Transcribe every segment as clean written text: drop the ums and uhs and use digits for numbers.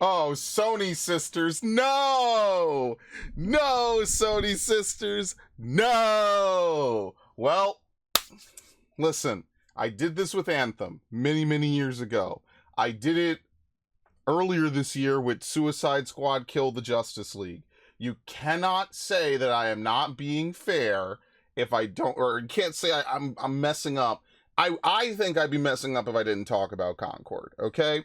Oh, Sony sisters, no! No, Sony sisters, no! Well, listen, I did this with Anthem many, many years ago. I did it earlier this year with Suicide Squad Kill the Justice League. You cannot say that I am not being fair if I don't, or you can't say I'm messing up. I think I'd be messing up if I didn't talk about Concord, okay?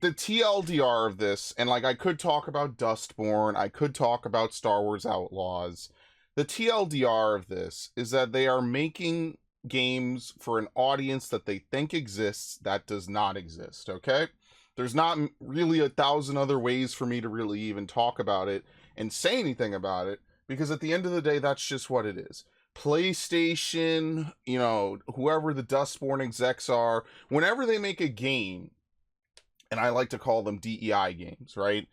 The TLDR of this, and like I could talk about Dustborn, I could talk about Star Wars Outlaws. The TLDR of this is that they are making games for an audience that they think exists that does not exist, okay? There's not really 1,000 other ways for me to really even talk about it and say anything about it, because at the end of the day, that's just what it is. PlayStation, you know, whoever the Dustborn execs are, whenever they make a game, and I like to call them DEI games, right?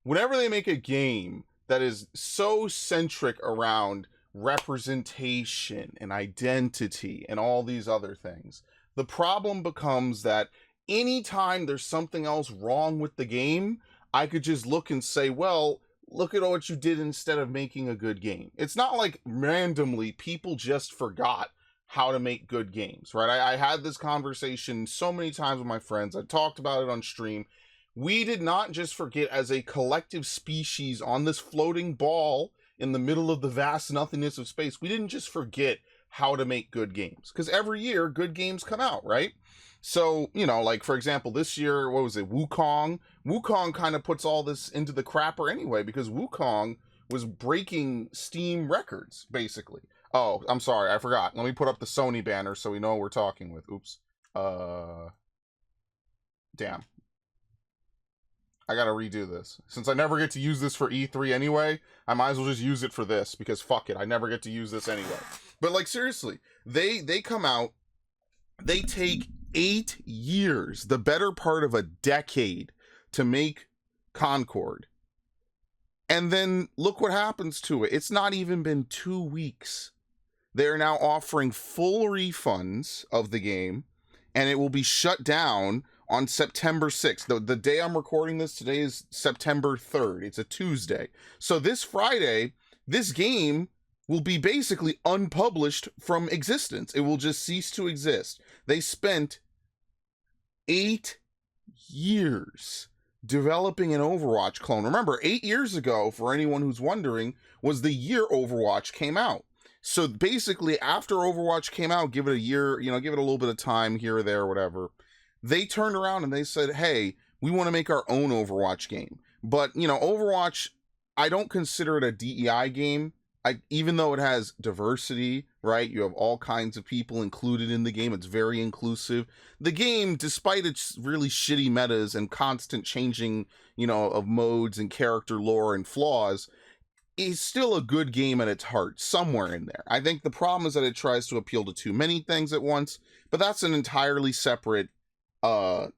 Whenever they make a game that is so centric around representation and identity and all these other things, the problem becomes that anytime there's something else wrong with the game, I could just look and say, well, look at what you did instead of making a good game. It's not like randomly people just forgot how to make good games, right? I had this conversation so many times with my friends. I talked about it on stream. We did not just forget as a collective species on this floating ball in the middle of the vast nothingness of space. We didn't just forget how to make good games, because every year good games come out, right? So, you know, like for example, this year, what was it, Wukong? Wukong kind of puts all this into the crapper anyway, because Wukong was breaking Steam records, basically. Oh, I'm sorry, I forgot. Let me put up the Sony banner so we know what we're talking with. Oops. Damn. I gotta redo this. Since I never get to use this for E3 anyway, I might as well just use it for this, because fuck it, I never get to use this anyway. But like seriously, they come out, they take 8 years, the better part of a decade, to make Concord. And then look what happens to it. It's not even been 2 weeks. They're now offering full refunds of the game, and it will be shut down on September 6th. The day I'm recording this today is September 3rd. It's a Tuesday. So this Friday, this game will be basically unpublished from existence. It will just cease to exist. They spent 8 years developing an Overwatch clone. Remember, 8 years ago, for anyone who's wondering, was the year Overwatch came out. So basically, after Overwatch came out, give it a year, you know, give it a little bit of time here or there, or whatever, they turned around and they said, hey, we want to make our own Overwatch game. But, you know, Overwatch, I don't consider it a DEI game. Even though it has diversity, right? You have all kinds of people included in the game. It's very inclusive. The game, despite its really shitty metas and constant changing, you know, of modes and character lore and flaws, is still a good game at its heart, somewhere in there. I think the problem is that it tries to appeal to too many things at once, but that's an entirely separate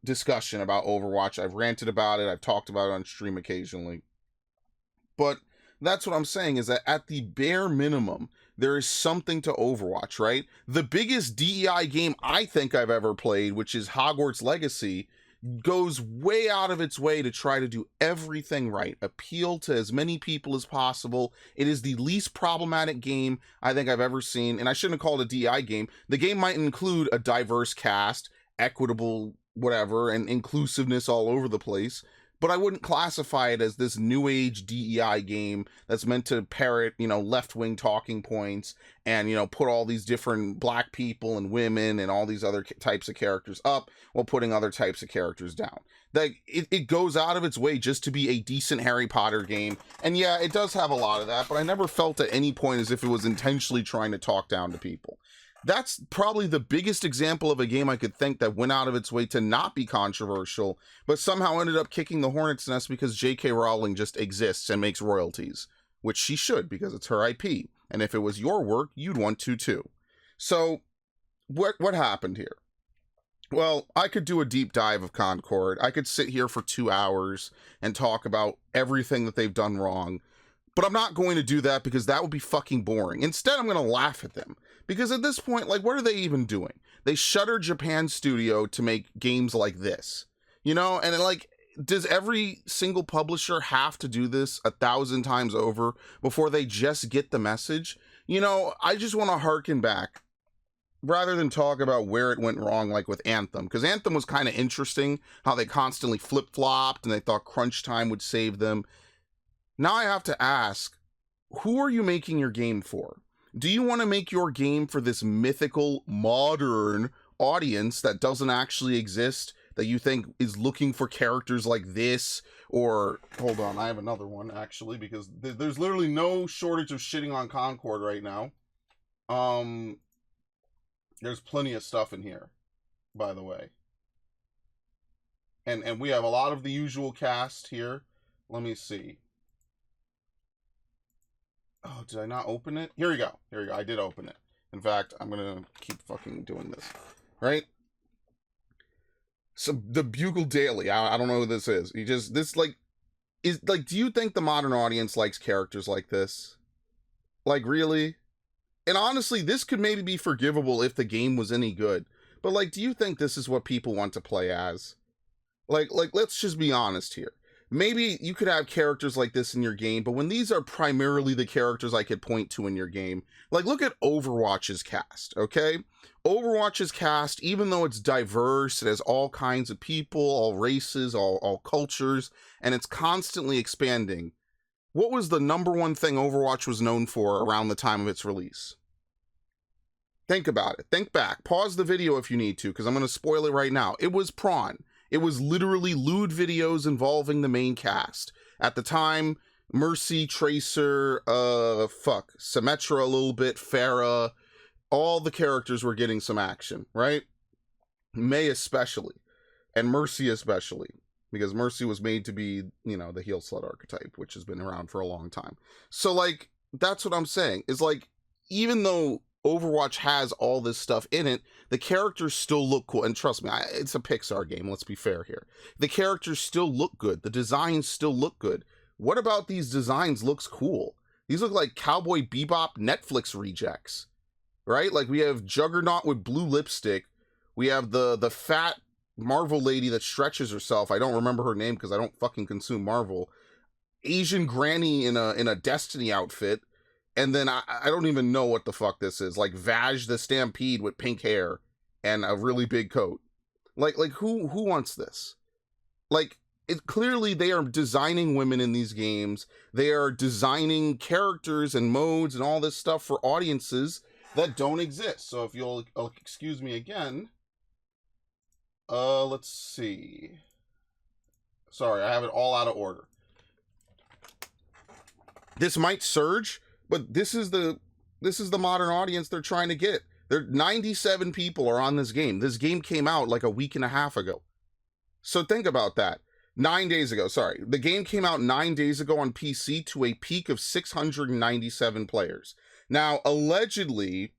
discussion about Overwatch. I've ranted about it. I've talked about it on stream occasionally. But that's what I'm saying, is that at the bare minimum, there is something to Overwatch, right? The biggest DEI game I think I've ever played, which is Hogwarts Legacy, goes way out of its way to try to do everything right, appeal to as many people as possible. It is the least problematic game I think I've ever seen, and I shouldn't have called it a DEI game. The game might include a diverse cast, equitable whatever, and inclusiveness all over the place, but I wouldn't classify it as this new age DEI game that's meant to parrot, you know, left-wing talking points and, you know, put all these different black people and women and all these other types of characters up while putting other types of characters down. Like, it goes out of its way just to be a decent Harry Potter game. And yeah, it does have a lot of that, but I never felt at any point as if it was intentionally trying to talk down to people. That's probably the biggest example of a game I could think that went out of its way to not be controversial, but somehow ended up kicking the hornet's nest because J.K. Rowling just exists and makes royalties, which she should, because it's her IP. And if it was your work, you'd want to too. So what happened here? Well, I could do a deep dive of Concord. I could sit here for 2 hours and talk about everything that they've done wrong. But I'm not going to do that because that would be fucking boring. Instead, I'm going to laugh at them. Because at this point, like, what are they even doing? They shuttered Japan Studio to make games like this. You know, and like, does every single publisher have to do this 1,000 times over before they just get the message? You know, I just want to harken back rather than talk about where it went wrong, like with Anthem, because Anthem was kind of interesting how they constantly flip-flopped and they thought crunch time would save them. Now I have to ask, who are you making your game for? Do you want to make your game for this mythical modern audience that doesn't actually exist, that you think is looking for characters like this? Or hold on, I have another one actually, because there's literally no shortage of shitting on Concord right now. There's plenty of stuff in here, by the way. And we have a lot of the usual cast here. Let me see. Oh, did I not open it? Here we go. Here we go. I did open it. In fact, I'm going to keep fucking doing this. Right? So, the Bugle Daily. I don't know who this is. Do you think the modern audience likes characters like this? Like, really? And honestly, this could maybe be forgivable if the game was any good. But, like, do you think this is what people want to play as? Like, let's just be honest here. Maybe you could have characters like this in your game, but when these are primarily the characters I could point to in your game, like, look at Overwatch's cast, okay? Overwatch's cast, even though it's diverse, it has all kinds of people, all races, all cultures, and it's constantly expanding. What was the number one thing Overwatch was known for around the time of its release? Think about it. Think back. Pause the video if you need to, because I'm going to spoil it right now. It was Prawn. It was literally lewd videos involving the main cast. At the time, Mercy, Tracer, Symmetra a little bit, Pharah, all the characters were getting some action, right? Mei especially, and Mercy especially, because Mercy was made to be, you know, the heel slut archetype, which has been around for a long time. So, like, that's what I'm saying, is like, even though Overwatch has all this stuff in it, the characters still look cool. And trust me, it's a Pixar game, let's be fair here. The characters still look good. The designs still look good. What about these designs looks cool? These look like Cowboy Bebop Netflix rejects, right? Like, we have Juggernaut with blue lipstick. We have the fat Marvel lady that stretches herself. I don't remember her name because I don't fucking consume Marvel. Asian granny in a Destiny outfit. And then I don't even know what the fuck this is. Like Vaj the Stampede with pink hair and a really big coat. Like who wants this? Like, clearly they are designing women in these games. They are designing characters and modes and all this stuff for audiences that don't exist. So if you'll excuse me again. Let's see. Sorry, I have it all out of order. This might surge, but this is the modern audience they're trying to get. 97 people are on this game. This game came out like a week and a half ago. So think about that. 9 days ago, sorry. The game came out 9 days ago on PC to a peak of 697 players. Now, allegedly,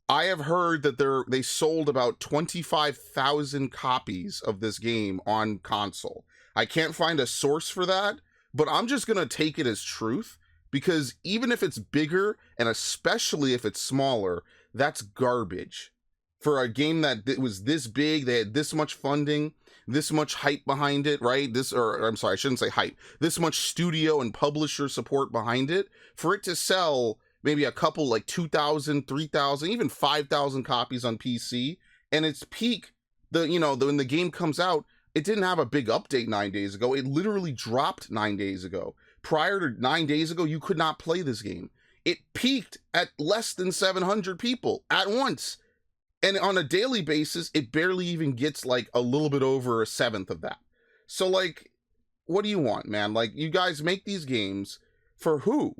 I have heard that they sold about 25,000 copies of this game on console. I can't find a source for that, but I'm just going to take it as truth. Because even if it's bigger, and especially if it's smaller, that's garbage. For a game that was this big, they had this much funding, this much hype behind it, right? I'm sorry, I shouldn't say hype. This much studio and publisher support behind it. For it to sell maybe a couple, like 2,000, 3,000, even 5,000 copies on PC, and its peak, when the game comes out, it didn't have a big update 9 days ago. It literally dropped 9 days ago. Prior to 9 days ago, you could not play this game. It peaked at less than 700 people at once. And on a daily basis, it barely even gets like a little bit over a seventh of that. So, like, what do you want, man? Like, you guys make these games for who?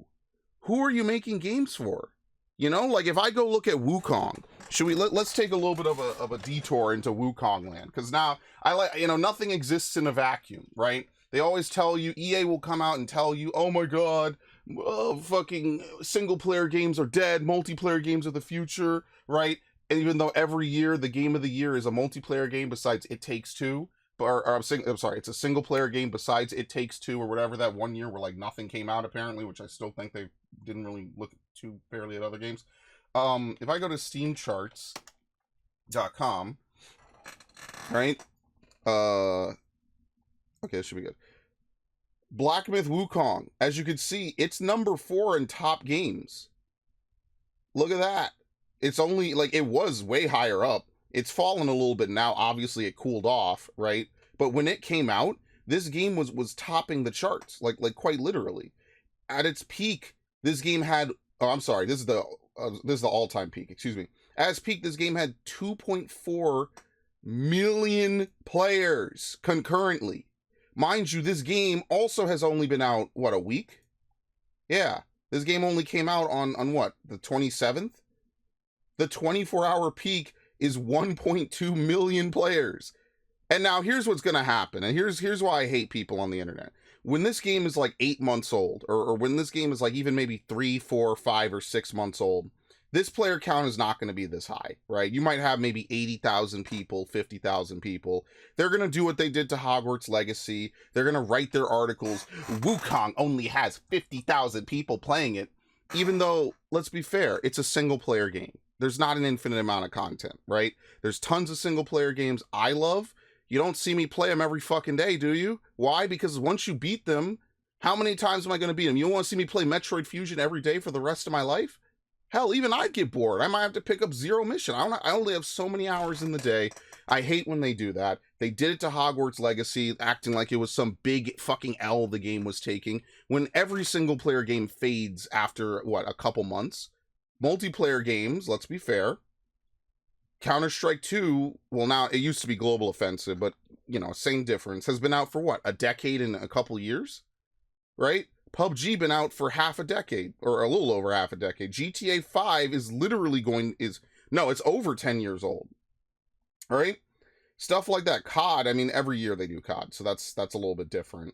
Who are you making games for? You know, like, if I go look at Wukong, let's take a little bit of a detour into Wukong land. Because now, nothing exists in a vacuum, right? They always tell you, EA will come out and tell you, oh my god, fucking single-player games are dead, multiplayer games are the future, right? And even though every year the game of the year is a multiplayer game besides It Takes Two, I'm sorry, it's a single-player game besides It Takes Two or whatever, that one year where like nothing came out apparently, which I still think they didn't really look too fairly at other games. If I go to steamcharts.com, right? Okay, this should be good. Black Myth Wukong. As you can see, it's number 4 in top games. Look at that. It's only, like, it was way higher up. It's fallen a little bit now. Obviously, it cooled off, right? But when it came out, this game was topping the charts, like quite literally. At its peak, this game had, oh, I'm sorry, this is the all-time peak, excuse me. At its peak, this game had 2.4 million players concurrently. Mind you, this game also has only been out, what, a week? Yeah, this game only came out on what, the 27th? The 24-hour peak is 1.2 million players. And now here's what's going to happen. And here's why I hate people on the internet. When this game is like 8 months old, or when this game is like even maybe 3, 4, 5, or 6 months old, this player count is not going to be this high, right? You might have maybe 80,000 people, 50,000 people. They're going to do what they did to Hogwarts Legacy. They're going to write their articles. Wukong only has 50,000 people playing it. Even though, let's be fair, it's a single player game. There's not an infinite amount of content, right? There's tons of single player games I love. You don't see me play them every fucking day, do you? Why? Because once you beat them, how many times am I going to beat them? You want to see me play Metroid Fusion every day for the rest of my life? Hell, even I'd get bored. I might have to pick up Zero Mission. I only have so many hours in the day. I hate when they do that. They did it to Hogwarts Legacy, acting like it was some big fucking L the game was taking, when every single player game fades after, what, a couple months? Multiplayer games, let's be fair. Counter-Strike 2, well, now, it used to be Global Offensive, but, you know, same difference, has been out for, what, a decade and a couple years? Right? PUBG been out for half a decade, or a little over half a decade. GTA 5 is literally it's over 10 years old. All right? Stuff like that. COD, I mean, every year they do COD, so that's a little bit different.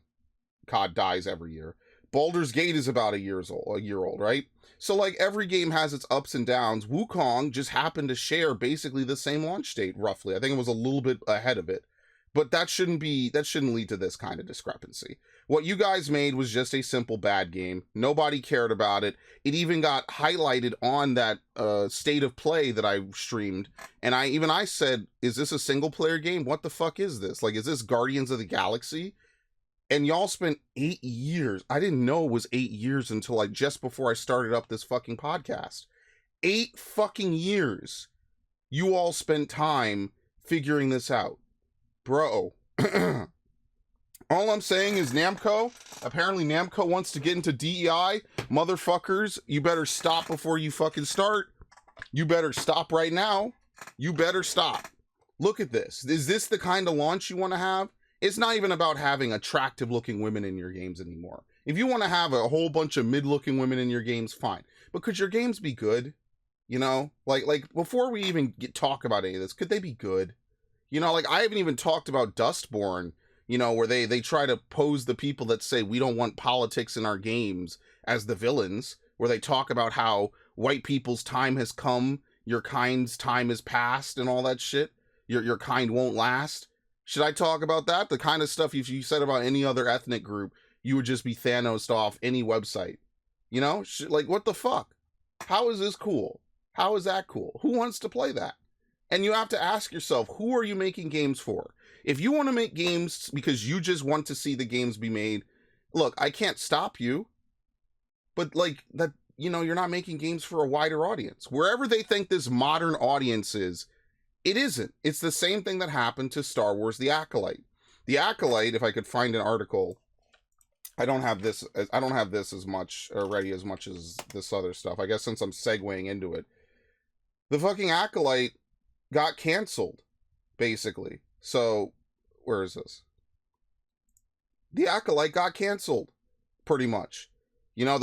COD dies every year. Baldur's Gate is about a year old, right? So, like, every game has its ups and downs. Wukong just happened to share basically the same launch date, roughly. I think it was a little bit ahead of it. But that shouldn't lead to this kind of discrepancy. What you guys made was just a simple bad game. Nobody cared about it. It even got highlighted on that state of play that I streamed. And I said, is this a single player game? What the fuck is this? Like, is this Guardians of the Galaxy? And y'all spent 8 years. I didn't know it was 8 years until like just before I started up this fucking podcast. 8 fucking years. You all spent time figuring this out. Bro. All I'm saying is Namco, apparently Namco wants to get into DEI. Motherfuckers, you better stop before you fucking start. You better stop right now. You better stop. Look at this. Is this the kind of launch you want to have? It's not even about having attractive looking women in your games anymore. If you want to have a whole bunch of mid looking women in your games, fine. But could your games be good? You know, like before we even talk about any of this, could they be good? You know, like I haven't even talked about Dustborn, you know, where they try to pose the people that say we don't want politics in our games as the villains, where they talk about how white people's time has come, your kind's time has passed, and all that shit. Your kind won't last. Should I talk about that? The kind of stuff if you said about any other ethnic group, you would just be Thanos'd off any website. You know? Like, what the fuck? How is this cool? How is that cool? Who wants to play that? And you have to ask yourself, who are you making games for? If you want to make games because you just want to see the games be made, look, I can't stop you. But, like, that, you know, you're not making games for a wider audience. Wherever they think this modern audience is, it isn't. It's the same thing that happened to Star Wars The Acolyte. The Acolyte, if I could find an article, I don't have this as much already as much as this other stuff. I guess since I'm segueing into it. The fucking Acolyte got canceled, basically. So, where is this? The Acolyte got canceled, pretty much. You know,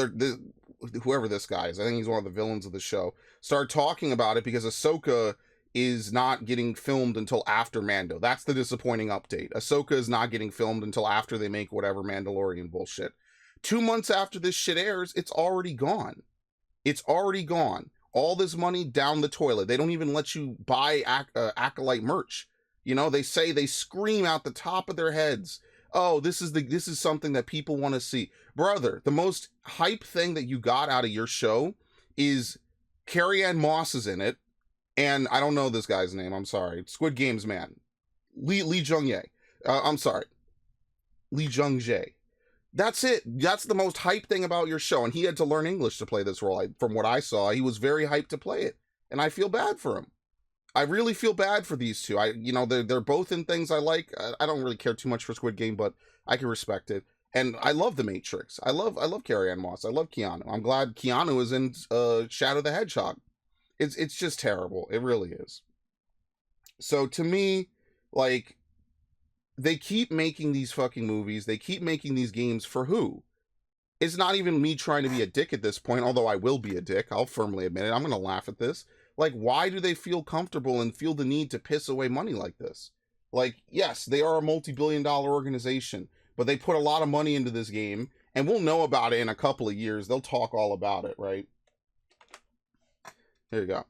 whoever this guy is, I think he's one of the villains of the show, started talking about it because Ahsoka is not getting filmed until after Mando. That's the disappointing update. Ahsoka is not getting filmed until after they make whatever Mandalorian bullshit. 2 months after this shit airs, it's already gone. It's already gone. All this money down the toilet. They don't even let you buy Acolyte merch. You know, they scream out the top of their heads, oh, this is something that people want to see. Brother, the most hype thing that you got out of your show is Carrie-Anne Moss is in it. And I don't know this guy's name. I'm sorry. Squid Games man. Lee Jung-Ye. I'm sorry. Lee Jung-jae. That's it. That's the most hype thing about your show. And he had to learn English to play this role. From what I saw, he was very hyped to play it. And I feel bad for him. I really feel bad for these two. They're both in things I like. I don't really care too much for Squid Game, but I can respect it. And I love The Matrix. I love Carrie-Anne Moss. I love Keanu. I'm glad Keanu is in Shadow the Hedgehog. It's just terrible. It really is. So to me, like, they keep making these fucking movies. They keep making these games for who? It's not even me trying to be a dick at this point, although I will be a dick. I'll firmly admit it. I'm going to laugh at this. Like, why do they feel comfortable and feel the need to piss away money like this? Like, yes, they are a multi-billion-dollar organization, but they put a lot of money into this game, and we'll know about it in a couple of years. They'll talk all about it, right? There you go.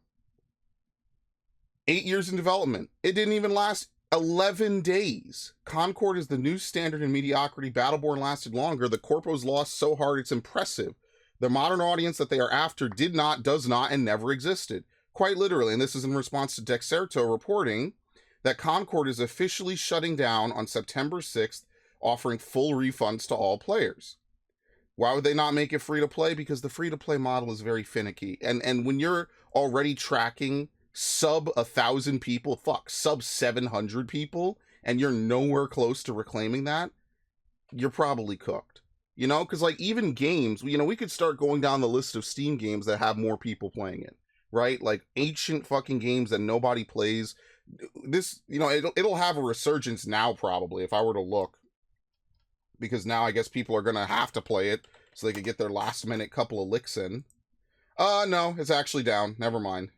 8 years in development. It didn't even last 11 days. Concord is the new standard in mediocrity. Battleborn lasted longer. The corpos lost so hard it's impressive. The modern audience that they are after did not, does not, and never existed. Quite literally, and this is in response to Dexerto reporting that Concord is officially shutting down on September 6th, offering full refunds to all players. Why would they not make it free to play? Because the free to play model is very finicky. And when you're already tracking sub 1,000 people, sub 700 people, and you're nowhere close to reclaiming that, you're probably cooked. You know, because like even games, we could start going down the list of Steam games that have more people playing it, right? Like ancient fucking games that nobody plays. This, it'll have a resurgence now probably if I were to look. Because now I guess people are going to have to play it so they could get their last minute couple of licks in. No, it's actually down. Never mind.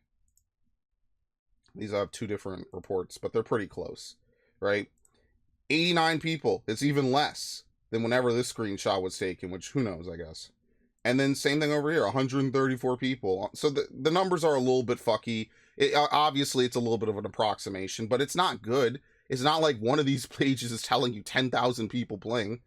These have two different reports, but they're pretty close, right? 89 people. It's even less than whenever this screenshot was taken, which who knows, I guess. And then same thing over here, 134 people. So the numbers are a little bit fucky. Obviously, it's a little bit of an approximation, but it's not good. It's not like one of these pages is telling you 10,000 people playing.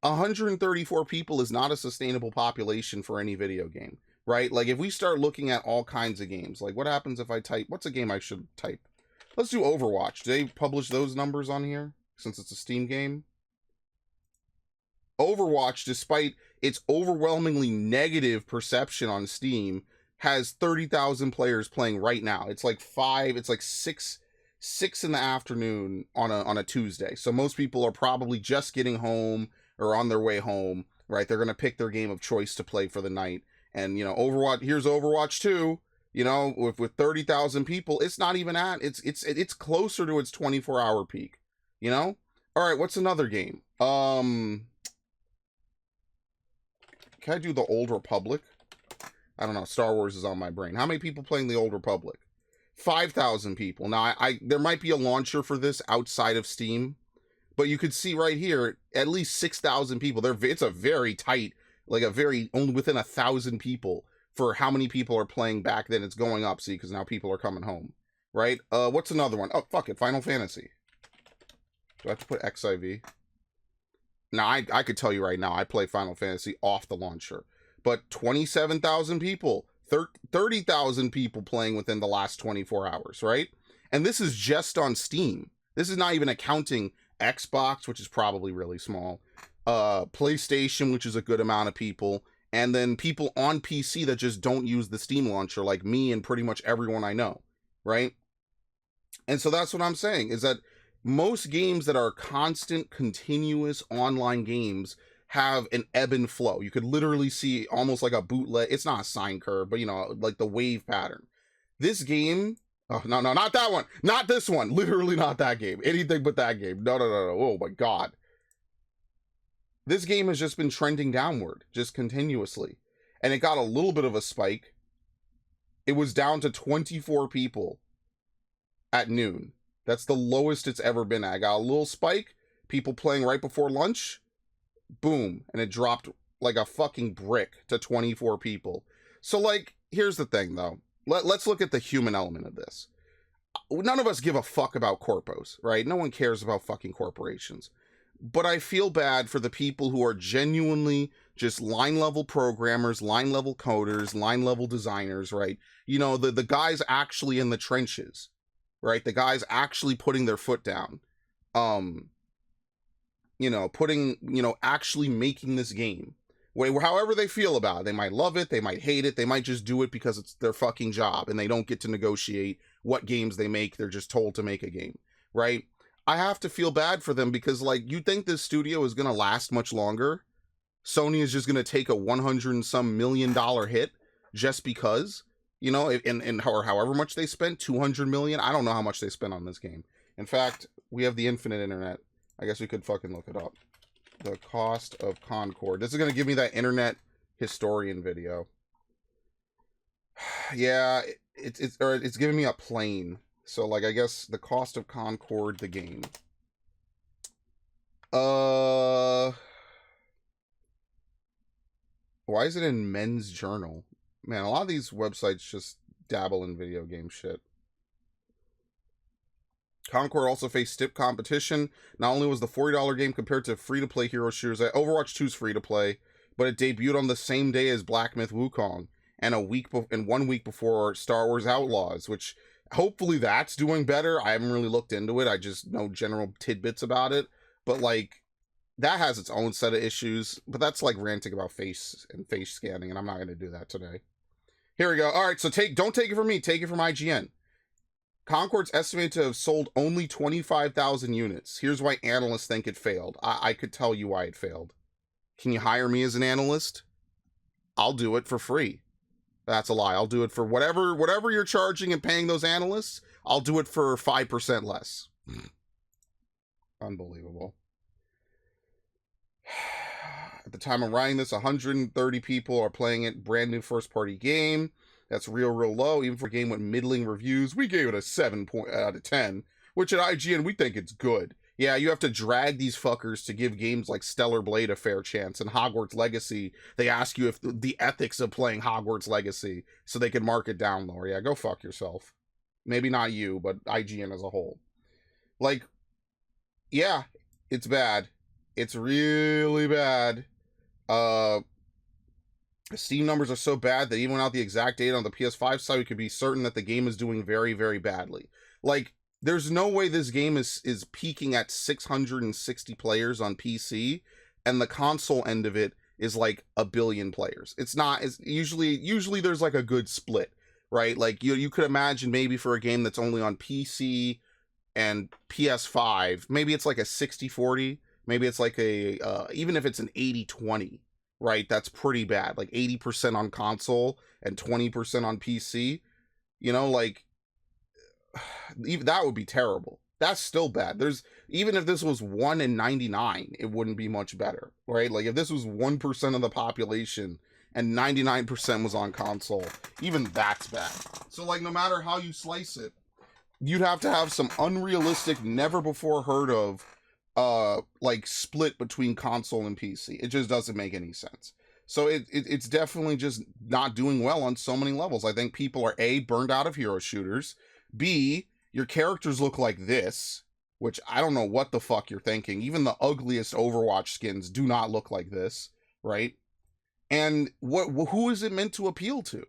134 people is not a sustainable population for any video game, right? Like if we start looking at all kinds of games, like what happens if I type, what's a game I should type? Let's do Overwatch. Do they publish those numbers on here since it's a Steam game? Overwatch, despite its overwhelmingly negative perception on Steam, has 30,000 players playing right now. It's like 6 in the afternoon on a Tuesday. So most people are probably just getting home or on their way home, right? They're going to pick their game of choice to play for the night. And, Overwatch, here's Overwatch 2, with 30,000 people, it's not even it's closer to its 24-hour peak, All right, what's another game? Can I do the Old Republic? I don't know. Star Wars is on my brain. How many people playing the Old Republic? 5,000 people. Now, there might be a launcher for this outside of Steam, but you could see right here, at least 6,000 people. It's a very tight, like only within 1,000 people for how many people are playing back then. It's going up, see, because now people are coming home, right? What's another one? Oh, fuck it, Final Fantasy. Do I have to put XIV? Now, I could tell you right now, I play Final Fantasy off the launcher, but 27,000 people. 30,000 people playing within the last 24 hours, right? And this is just on Steam. This is not even accounting Xbox, which is probably really small, PlayStation, which is a good amount of people, and then people on PC that just don't use the Steam launcher, like me and pretty much everyone I know, right? And so that's what I'm saying, is that most games that are constant, continuous online games have an ebb and flow. You could literally see almost like a bootleg. It's not a sine curve, but like the wave pattern. This game, oh no, not that one, not this one, literally not that game, anything but that game. No, oh my god. This game has just been trending downward, just continuously. And it got a little bit of a spike. It was down to 24 people at noon. That's the lowest it's ever been. I got a little spike, people playing right before lunch, boom, and it dropped like a fucking brick to 24 people. So, like, here's the thing, though. Let's look at the human element of this. None of us give a fuck about corpos, right? No one cares about fucking corporations. But I feel bad for the people who are genuinely just line-level programmers, line-level coders, line-level designers, right? The guys actually in the trenches, right? The guys actually putting their foot down. putting, actually making this game. However they feel about it. They might love it, they might hate it, they might just do it because it's their fucking job and they don't get to negotiate what games they make. They're just told to make a game, right? I have to feel bad for them because, like, you think this studio is going to last much longer? Sony is just going to take a 100 and some million dollar hit just because, or however much they spent, 200 million. I don't know how much they spent on this game. In fact, we have the infinite internet. I guess we could fucking look it up. The cost of Concord. This is going to give me that internet historian video. Yeah, it's giving me a plane. So, like, I guess the cost of Concord, the game. Why is it in Men's Journal? Man, a lot of these websites just dabble in video game shit. Concord also faced stiff competition. Not only was the $40 game compared to free-to-play hero shooters, Overwatch 2's free-to-play, but it debuted on the same day as Black Myth Wukong, and 1 week before Star Wars Outlaws, which hopefully that's doing better. I haven't really looked into it. I just know general tidbits about it. But, like, that has its own set of issues. But that's like ranting about face scanning, and I'm not going to do that today. Here we go. All right, so don't take it from me. Take it from IGN. Concord's estimated to have sold only 25,000 units. Here's why analysts think it failed. I could tell you why it failed. Can you hire me as an analyst? I'll do it for free. That's a lie. I'll do it for whatever you're charging and paying those analysts. I'll do it for 5% less. Unbelievable. At the time of writing this, 130 people are playing it. Brand new first-party game. That's real low. Even for a game with middling reviews, we gave it a 7 out of 10. Which at IGN, we think it's good. Yeah, you have to drag these fuckers to give games like Stellar Blade a fair chance. And Hogwarts Legacy, they ask you if the ethics of playing Hogwarts Legacy so they can mark it down lower. Yeah, go fuck yourself. Maybe not you, but IGN as a whole. Like, yeah, it's bad. It's really bad. Steam numbers are so bad that even without the exact data on the PS5 side, we could be certain that the game is doing very, very badly. Like, there's no way this game is peaking at 660 players on PC, and the console end of it is like 1 billion players. It's not. It's usually there's like a good split, right? Like you could imagine maybe for a game that's only on PC and PS5, maybe it's like a 60-40. Maybe it's like a even if it's an 80-20. Right, that's pretty bad. Like 80% on console and 20% on PC. Like even that would be terrible. That's still bad. Even if this was 1 in 99, it wouldn't be much better, right? Like if this was 1% of the population and 99% was on console, even that's bad. So like no matter how you slice it, you'd have to have some unrealistic, never before heard of like split between console and PC. It just doesn't make any sense. So it's definitely just not doing well on so many levels. I think people are A, burned out of hero shooters. B, your characters look like this, which I don't know what the fuck you're thinking. Even the ugliest Overwatch skins do not look like this, right? And who is it meant to appeal to?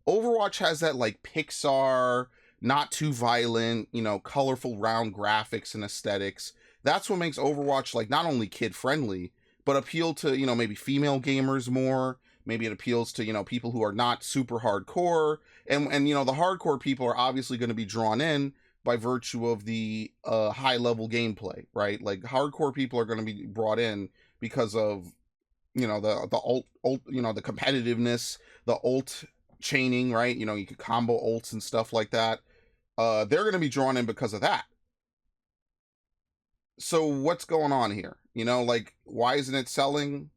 Overwatch has that like Pixar, not too violent, colorful round graphics and aesthetics. That's what makes Overwatch like not only kid friendly, but appeal to, maybe female gamers more. Maybe it appeals to, people who are not super hardcore. And the hardcore people are obviously going to be drawn in by virtue of the high level gameplay, right? Like hardcore people are going to be brought in because of, the ult, the competitiveness, the ult chaining, right? You could combo ults and stuff like that. They're going to be drawn in because of that. So what's going on here? Like, why isn't it selling?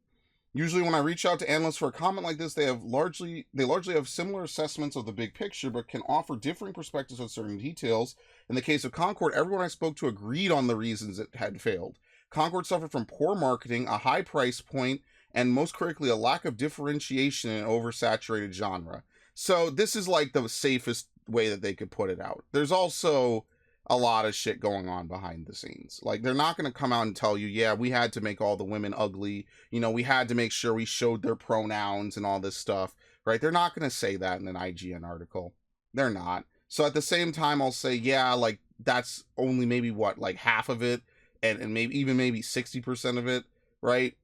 Usually when I reach out to analysts for a comment like this, they largely have similar assessments of the big picture, but can offer differing perspectives on certain details. In the case of Concord, everyone I spoke to agreed on the reasons it had failed. Concord suffered from poor marketing, a high price point, and most critically, a lack of differentiation in an oversaturated genre. So this is like the safest way that they could put it out. There's also a lot of shit going on behind the scenes. Like, they're not going to come out and tell you, yeah, we had to make all the women ugly. We had to make sure we showed their pronouns and all this stuff, right? They're not going to say that in an IGN article. They're not. So at the same time, I'll say, yeah, like, that's only maybe like half of it. and maybe 60% of it, right?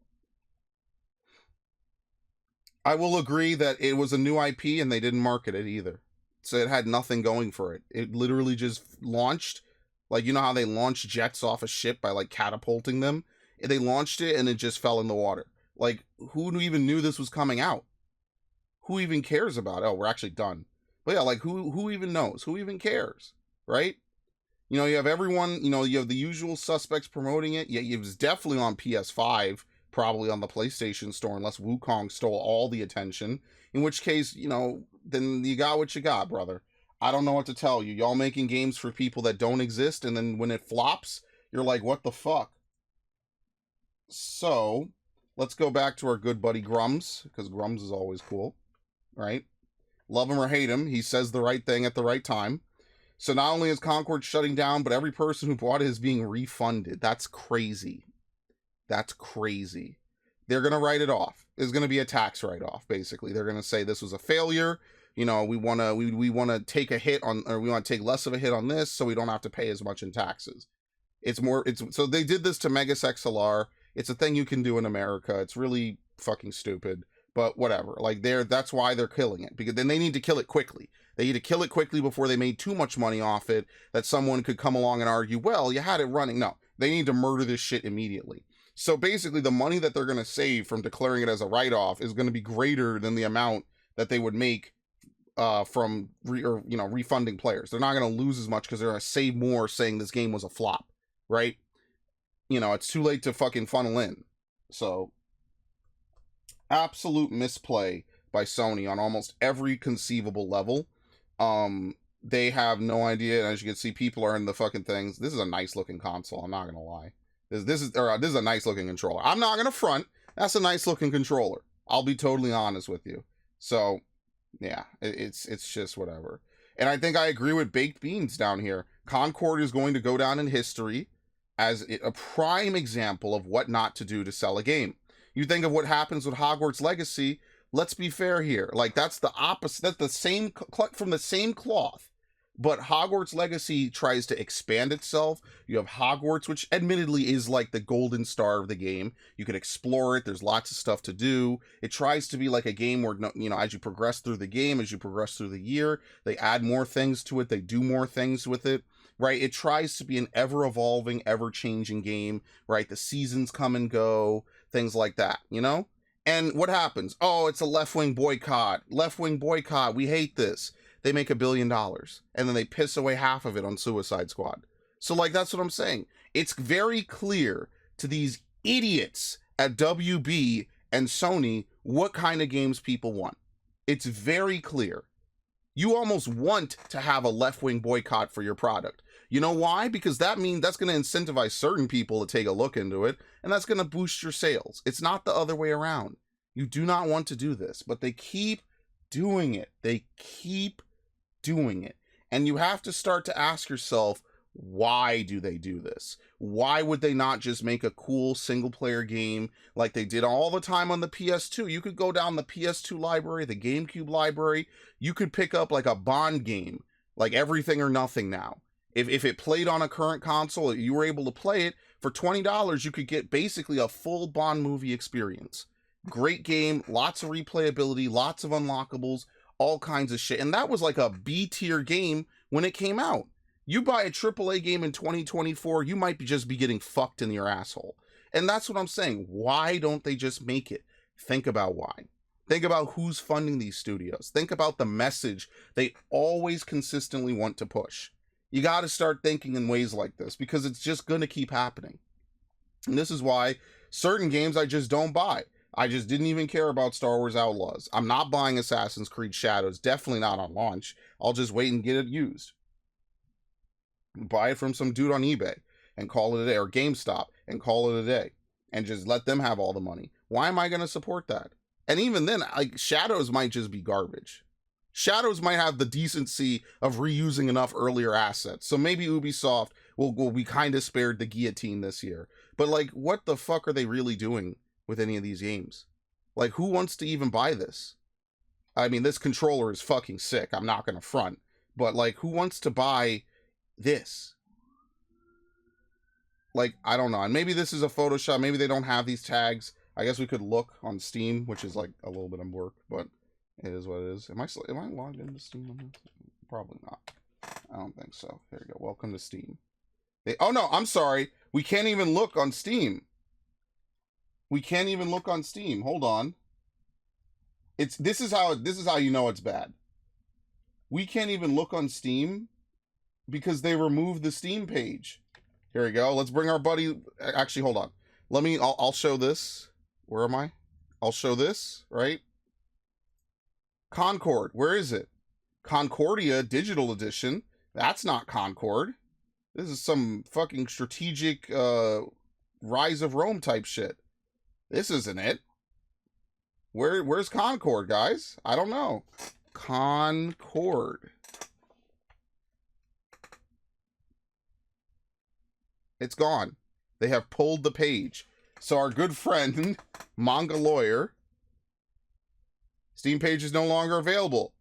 I will agree that it was a new IP and they didn't market it either. So it had nothing going for it. It literally just launched, like, you know how they launch jets off a ship by like catapulting them? They launched it and it just fell in the water. Like, who even knew this was coming out? Who even cares about it? Oh, we're actually done. But yeah, like, who even knows? Who even cares? Right? You know, you have everyone, you know, you have the usual suspects promoting it. Yeah, it was definitely on PS5, probably on the PlayStation Store, unless Wukong stole all the attention. In which case, you know, then you got what you got, brother. I don't know what to tell you. Y'all making games for people that don't exist, and then when it flops, you're like, what the fuck? So, let's go back to our good buddy Grums, because Grums is always cool, right? Love him or hate him, he says the right thing at the right time. So not only is Concord shutting down, but every person who bought it is being refunded. That's crazy. That's crazy. They're going to write it off. There's going to be a tax write-off, basically. They're going to say this was a failure. You know, we want to take a hit on, or we want to take less of a hit on this so we don't have to pay as much in taxes. So they did this to Megas XLR. It's a thing you can do in America. It's really fucking stupid, but whatever. Like that's why they're killing it, because then they need to kill it quickly. They need to kill it quickly before they made too much money off it that someone could come along and argue, well, you had it running. No, they need to murder this shit immediately. So basically the money that they're going to save from declaring it as a write-off is going to be greater than the amount that they would make from refunding players. They're not going to lose as much because they're going to save more saying this game was a flop, right? You know, it's too late to fucking funnel in. So absolute misplay by Sony on almost every conceivable level. They have no idea, and as you can see, people are in the fucking things. This is a nice looking console, I'm not gonna lie. This is a nice looking controller. I'm not gonna front. That's a nice looking controller. I'll be totally honest with you. So yeah, it's just whatever. And I think I agree with Baked Beans down here. Concord is going to go down in history as a prime example of what not to do to sell a game. You think of what happens with Hogwarts Legacy. Let's be fair here. Like, that's the opposite. That's the same, from the same cloth. But Hogwarts Legacy tries to expand itself. You have Hogwarts, which admittedly is like the golden star of the game. You can explore it. There's lots of stuff to do. It tries to be like a game where, you know, as you progress through the game, as you progress through the year, they add more things to it. They do more things with it, right? It tries to be an ever-evolving, ever-changing game, right? The seasons come and go, things like that, you know? And what happens? Oh, it's a left-wing boycott. Left-wing boycott. We hate this. They make $1 billion. And then they piss away half of it on Suicide Squad. So, like, that's what I'm saying. It's very clear to these idiots at WB and Sony what kind of games people want. It's very clear. You almost want to have a left-wing boycott for your product. You know why? Because that's going to incentivize certain people to take a look into it, and that's going to boost your sales. It's not the other way around. You do not want to do this, but they keep doing it. They keep doing it. And you have to start to ask yourself, why do they do this? Why would they not just make a cool single-player game like they did all the time on the PS2? You could go down the PS2 library, the GameCube library. You could pick up like a Bond game, like Everything or Nothing now. If it played on a current console, you were able to play it, for $20, you could get basically a full Bond movie experience. Great game, lots of replayability, lots of unlockables, all kinds of shit. And that was like a B-tier game when it came out. You buy a AAA game in 2024, you might just be getting fucked in your asshole. And that's what I'm saying. Why don't they just make it? Think about why. Think about who's funding these studios. Think about the message they always consistently want to push. You got to start thinking in ways like this, because it's just going to keep happening. And this is why certain games I just don't buy. I just didn't even care about Star Wars Outlaws. I'm not buying Assassin's Creed Shadows. Definitely not on launch. I'll just wait and get it used. Buy it from some dude on eBay and call it a day, or GameStop and call it a day, and just let them have all the money. Why am I going to support that? And even then, like, Shadows might just be garbage. Shadows might have the decency of reusing enough earlier assets. So maybe Ubisoft will be kind of spared the guillotine this year. But like, what the fuck are they really doing with any of these games? Like, who wants to even buy this? I mean, this controller is fucking sick. I'm not going to front. But like, who wants to buy this? like, I don't know. And maybe this is a Photoshop. Maybe they don't have these tags. I guess we could look on Steam, which is like a little bit of work, but it is what it is. Am I logged into Steam on this? Probably not. I don't think so. There you go. Welcome to Steam. Oh no, I'm sorry. We can't even look on Steam. We can't even look on Steam. Hold on. This is how you know it's bad. We can't even look on Steam because they removed the Steam page. Here we go. Let's bring our buddy. Actually, hold on. I'll show this. Where am I? I'll show this, right? Concord. Where is it? Concordia Digital Edition. That's not Concord. This is some fucking strategic Rise of Rome type shit. This isn't it. Where's Concord, guys? I don't know. Concord. It's gone. They have pulled the page. So our good friend, Manga Lawyer, Steam page is no longer available.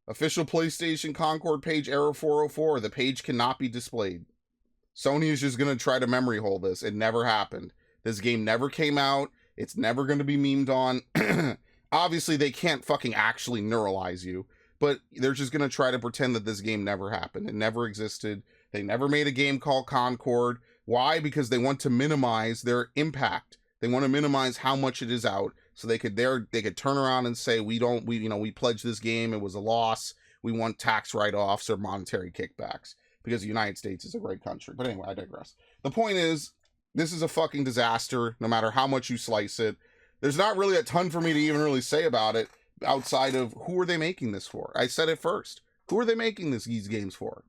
Official PlayStation Concord page error 404. The page cannot be displayed. Sony is just going to try to memory hole this. It never happened. This game never came out. It's never going to be memed on. Obviously, they can't fucking actually neuralize you, but they're just going to try to pretend that this game never happened. It never existed. They never made a game called Concord. Why? Because they want to minimize their impact. They want to minimize how much it is out, so they could turn around and say, we pledged this game, it was a loss. We want tax write-offs or monetary kickbacks because the United States is a great country. But anyway, I digress. The point is, this is a fucking disaster, no matter how much you slice it. There's not really a ton for me to even really say about it outside of who are they making this for? I said it first. Who are they making these games for?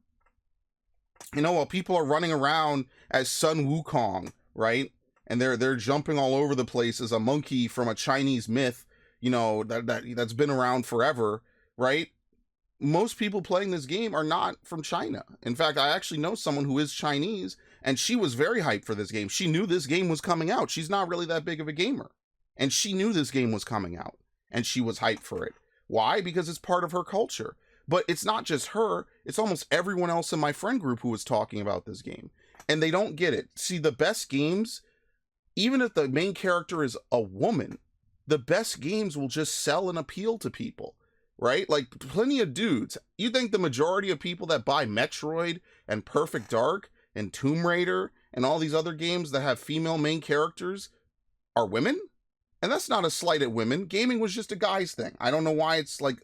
You know, while people are running around as Sun Wukong, right? And they're jumping all over the place as a monkey from a Chinese myth, you know, that's been around forever, right? Most people playing this game are not from China. In fact, I actually know someone who is Chinese, and she was very hyped for this game. She knew this game was coming out. She's not really that big of a gamer. And she knew this game was coming out, and she was hyped for it. Why? Because it's part of her culture. But it's not just her, it's almost everyone else in my friend group who was talking about this game. And they don't get it. See, the best games, even if the main character is a woman, the best games will just sell and appeal to people, right? Like, plenty of dudes. You think the majority of people that buy Metroid and Perfect Dark and Tomb Raider and all these other games that have female main characters are women? And that's not a slight at women. Gaming was just a guy's thing. I don't know why it's like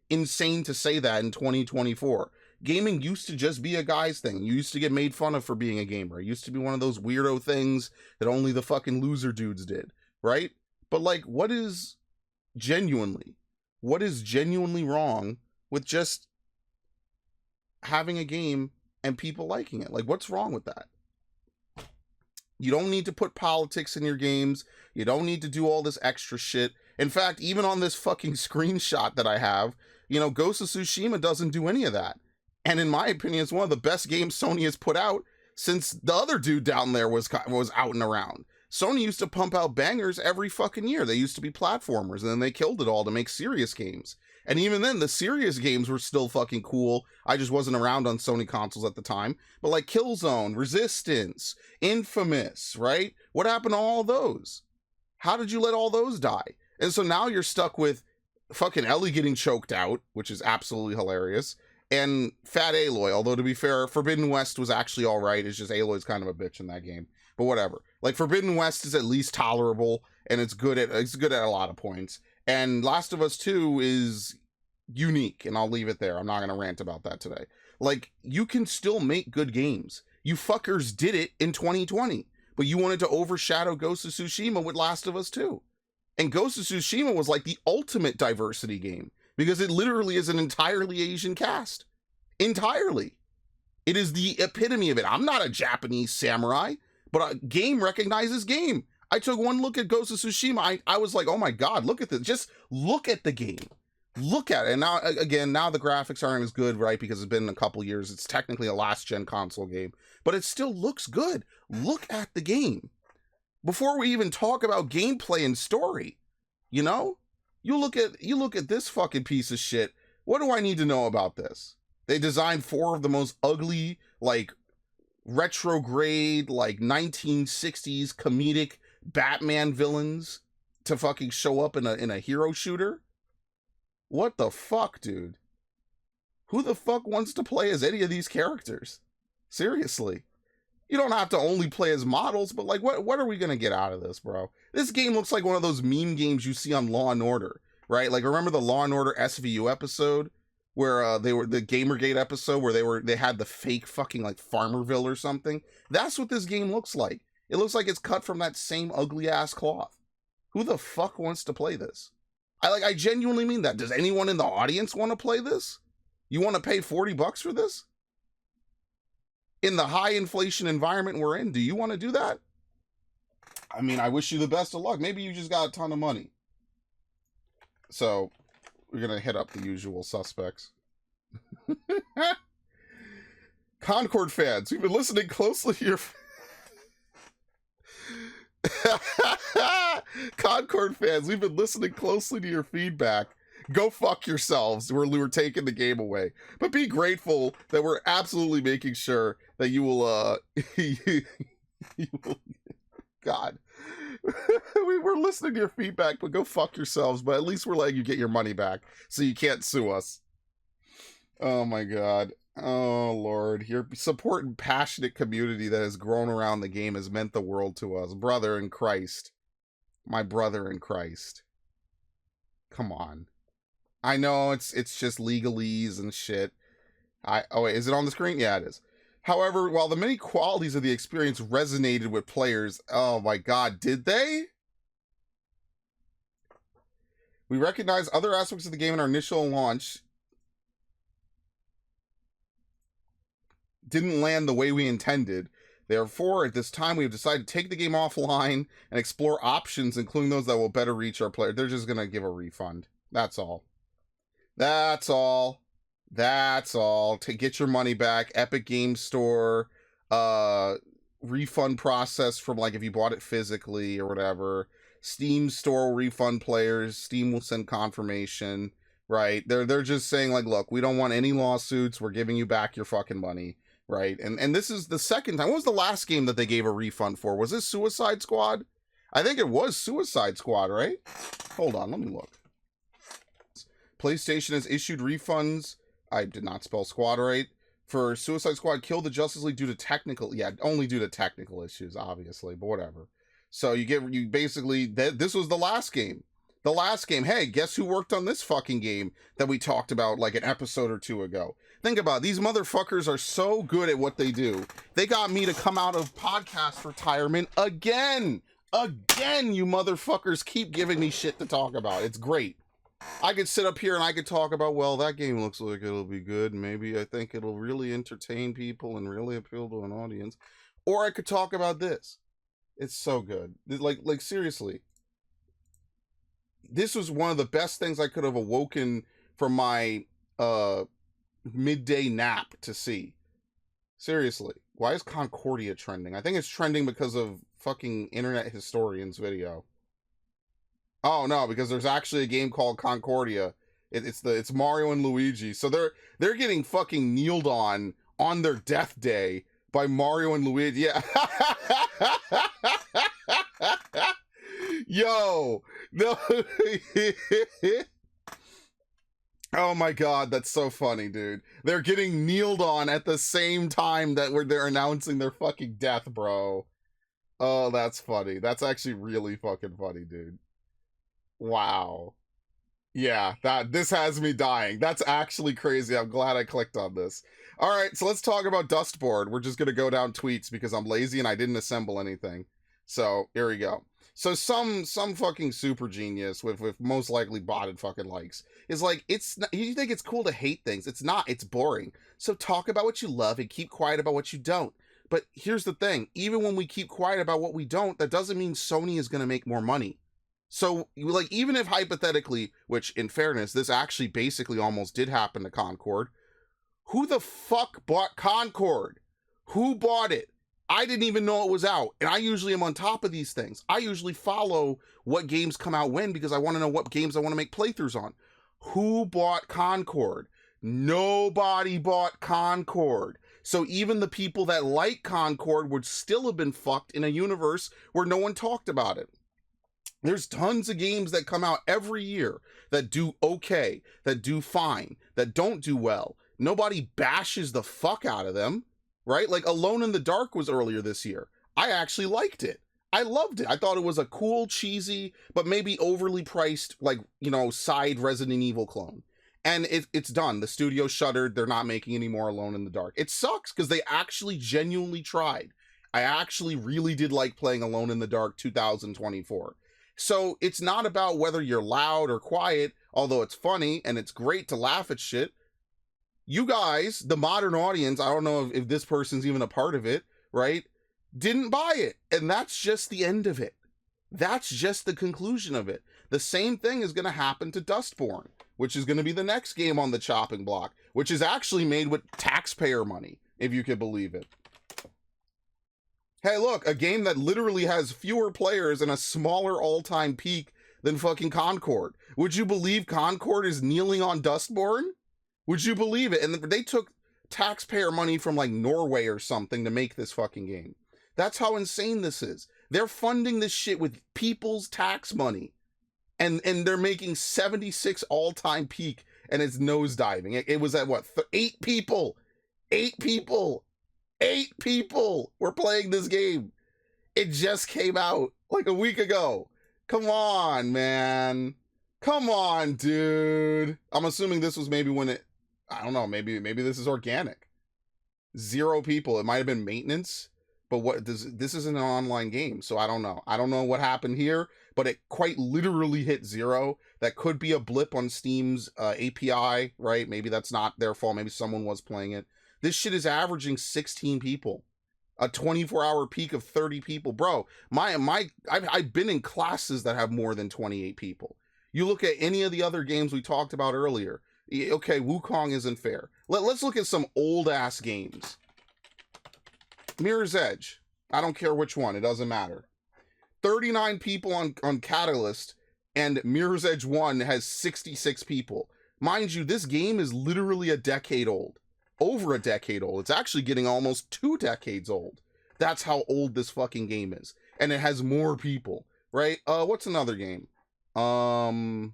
insane to say that in 2024. Gaming used to just be a guy's thing. You used to get made fun of for being a gamer. It used to be one of those weirdo things that only the fucking loser dudes did, right? But like, what is genuinely wrong with just having a game and people liking it? Like, what's wrong with that? You don't need to put politics in your games. You don't need to do all this extra shit. In fact, even on this fucking screenshot that I have, you know, Ghost of Tsushima doesn't do any of that. And in my opinion, it's one of the best games Sony has put out since the other dude down there was out and around. Sony used to pump out bangers every fucking year. They used to be platformers, and then they killed it all to make serious games. And even then, the serious games were still fucking cool. I just wasn't around on Sony consoles at the time. But like Killzone, Resistance, Infamous, right? What happened to all those? How did you let all those die? And so now you're stuck with fucking Ellie getting choked out, which is absolutely hilarious, and Fat Aloy. Although, to be fair, Forbidden West was actually all right. It's just Aloy's kind of a bitch in that game. But whatever. Like, Forbidden West is at least tolerable, and it's good at a lot of points. And Last of Us 2 is unique, and I'll leave it there. I'm not going to rant about that today. Like, you can still make good games. You fuckers did it in 2020, but you wanted to overshadow Ghost of Tsushima with Last of Us 2. And Ghost of Tsushima was like the ultimate diversity game, because it literally is an entirely Asian cast. Entirely. It is the epitome of it. I'm not a Japanese samurai, but a game recognizes game. I took one look at Ghost of Tsushima. I was like, oh my God, look at this. Just look at the game. Look at it. And now, again, now the graphics aren't as good, right? Because it's been a couple years. It's technically a last-gen console game, but it still looks good. Look at the game. Before we even talk about gameplay and story, you know? You look at this fucking piece of shit. What do I need to know about this? They designed 4 of the most ugly, like, retrograde, like 1960s comedic Batman villains to fucking show up in a hero shooter? What the fuck, dude? Who the fuck wants to play as any of these characters? Seriously. You don't have to only play as models, but like, what are we gonna get out of this, bro? This game looks like one of those meme games you see on Law and Order, right? Like, remember the Law and Order SVU episode where they were the Gamergate episode where they had the fake fucking like Farmerville or something? That's what this game looks like. It looks like it's cut from that same ugly ass cloth. Who the fuck wants to play this? I genuinely mean that. Does anyone in the audience want to play this? You want to pay $40 for this? In the high inflation environment we're in, do you want to do that? I mean, I wish you the best of luck. Maybe you just got a ton of money. So, we're going to hit up the usual suspects. Concord fans, we've been listening closely to your... Concord fans, we've been listening closely to your feedback. Go fuck yourselves. We're taking the game away. But be grateful that we're absolutely making sure that you will, you will, God. We're listening to your feedback, but go fuck yourselves. But at least we're letting you get your money back, so you can't sue us. Oh my God. Oh Lord. Your support and passionate community that has grown around the game has meant the world to us. Brother in Christ. My brother in Christ. Come on. I know it's just legalese and shit. Oh wait, is it on the screen? Yeah, it is. However, while the many qualities of the experience resonated with players, oh my God, did they? We recognize other aspects of the game in our initial launch didn't land the way we intended. Therefore, at this time, we have decided to take the game offline and explore options, including those that will better reach our player. They're just going to give a refund. That's all. That's all. That's all. To get your money back. Epic Game Store, refund process from like if you bought it physically or whatever. Steam Store refund players. Steam will send confirmation. Right? They're just saying like, look, we don't want any lawsuits. We're giving you back your fucking money. Right? And this is the second time. What was the last game that they gave a refund for? Was this Suicide Squad? I think it was Suicide Squad, right? Hold on, let me look. PlayStation has issued refunds. I did not spell squad right. For Suicide Squad, Kill the Justice League due to technical... Yeah, only due to technical issues, obviously, but whatever. So you basically... This was the last game. The last game. Hey, guess who worked on this fucking game that we talked about like an episode or two ago? Think about it. These motherfuckers are so good at what they do. They got me to come out of podcast retirement again. Again, you motherfuckers keep giving me shit to talk about. It's great. I could sit up here and I could talk about, well, that game looks like it'll be good. Maybe I think it'll really entertain people and really appeal to an audience. Or I could talk about this. It's so good. Like seriously. This was one of the best things I could have awoken from my midday nap to see. Seriously. Why is Concordia trending? I think it's trending because of fucking Internet Historian's video. Oh no, because there's actually a game called Concordia. It's Mario and Luigi. So they're getting fucking kneeled on their death day by Mario and Luigi. Yeah. Yo. No. Oh my God, that's so funny, dude. They're getting kneeled on at the same time that they're announcing their fucking death, bro. Oh, that's funny. That's actually really fucking funny, dude. Wow. Yeah, this has me dying. That's actually crazy. I'm glad I clicked on this. All right, so let's talk about Dustboard. We're just going to go down tweets because I'm lazy and I didn't assemble anything. So, here we go. So some fucking super genius with most likely botted fucking likes is like, you think it's cool to hate things. It's not. It's boring. So talk about what you love and keep quiet about what you don't. But here's the thing. Even when we keep quiet about what we don't, that doesn't mean Sony is going to make more money. So, like, even if hypothetically, which in fairness, this actually basically almost did happen to Concord, who the fuck bought Concord? Who bought it? I didn't even know it was out. And I usually am on top of these things. I usually follow what games come out when because I want to know what games I want to make playthroughs on. Who bought Concord? Nobody bought Concord. So even the people that like Concord would still have been fucked in a universe where no one talked about it. There's tons of games that come out every year that do okay, that do fine, that don't do well. Nobody bashes the fuck out of them, right? Like Alone in the Dark was earlier this year. I actually liked it. I loved it. I thought it was a cool, cheesy, but maybe overly priced, like, you know, side Resident Evil clone. And it's done. The studio shuttered. They're not making any more Alone in the Dark. It sucks because they actually genuinely tried. I actually really did like playing Alone in the Dark 2024. So it's not about whether you're loud or quiet, although it's funny and it's great to laugh at shit. You guys, the modern audience, I don't know if this person's even a part of it, right? Didn't buy it. And that's just the end of it. That's just the conclusion of it. The same thing is going to happen to Dustborn, which is going to be the next game on the chopping block, which is actually made with taxpayer money, if you could believe it. Hey, look, a game that literally has fewer players and a smaller all-time peak than fucking Concord. Would you believe Concord is kneeling on Dustborn? Would you believe it? And they took taxpayer money from like Norway or something to make this fucking game. That's how insane this is. They're funding this shit with people's tax money. And they're making 76 all-time peak and it's nosediving. It was at what? 8 people. 8 people. 8 people were playing this game. It just came out like a week ago. Come on, man. Come on, dude. I'm assuming this was maybe when it, I don't know, maybe this is organic. 0 people. It might have been maintenance, but what this isn't an online game, so I don't know. I don't know what happened here, but it quite literally hit 0. That could be a blip on Steam's API, right? Maybe that's not their fault. Maybe someone was playing it. This shit is averaging 16 people. A 24-hour peak of 30 people. Bro, I've been in classes that have more than 28 people. You look at any of the other games we talked about earlier. Okay, Wukong isn't fair. Let's look at some old-ass games. Mirror's Edge. I don't care which one. It doesn't matter. 39 people on Catalyst, and Mirror's Edge 1 has 66 people. Mind you, this game is literally a decade old. Over a decade old. It's actually getting almost 2 decades old. That's how old this fucking game is. And it has more people, right? What's another game? Trying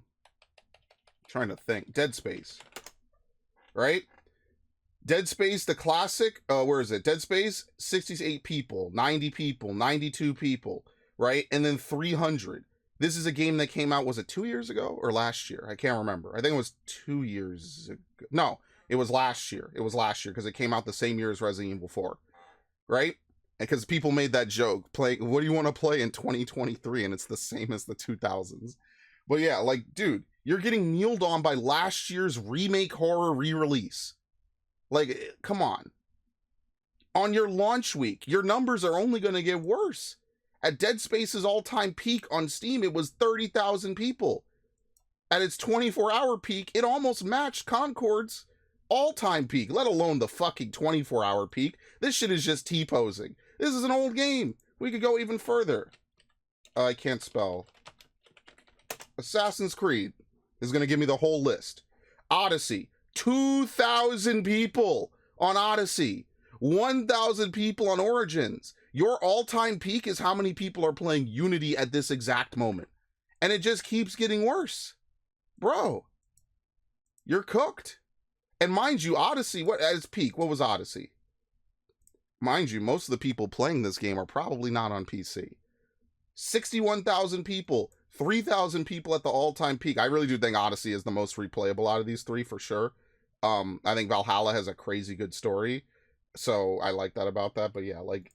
to think. Dead Space. Right? Dead Space, the classic, where is it? Dead Space, 68 people, 90 people, 92 people, right? And then 300. This is a game that came out, was it 2 years ago or last year? I can't remember. I think it was 2 years ago. No. It was last year. It was last year because it came out the same year as Resident Evil 4, right? Because people made that joke, what do you want to play in 2023? And it's the same as the 2000s. But yeah, like, dude, you're getting kneeled on by last year's remake horror re-release. Like, come on. On your launch week, your numbers are only going to get worse. At Dead Space's all-time peak on Steam, it was 30,000 people. At its 24-hour peak, it almost matched Concord's all-time peak, let alone the fucking 24-hour peak. This shit is just T-posing. This is an old game. We could go even further. I can't spell. Assassin's Creed is going to give me the whole list. Odyssey, 2,000 people on Odyssey. 1,000 people on Origins. Your all-time peak is how many people are playing Unity at this exact moment. And it just keeps getting worse. Bro, you're cooked. And mind you, Odyssey, at its peak, what was Odyssey? Mind you, most of the people playing this game are probably not on PC. 61,000 people, 3,000 people at the all-time peak. I really do think Odyssey is the most replayable out of these 3 for sure. I think Valhalla has a crazy good story, so I like that about that. But yeah, like,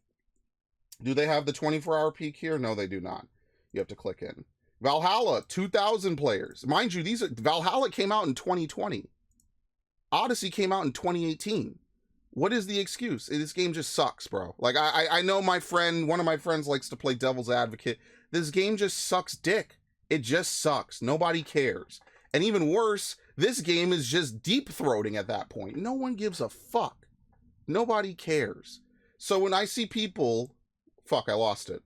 do they have the 24-hour peak here? No, they do not. You have to click in. Valhalla, 2,000 players. Mind you, Valhalla came out in 2020. Odyssey came out in 2018. What is the excuse? This game just sucks, bro. Like, I know one of my friends likes to play devil's advocate. This game just sucks dick. It just sucks. Nobody cares. And even worse, this game is just deep-throating at that point. No one gives a fuck. Nobody cares. So when I see people... Fuck, I lost it.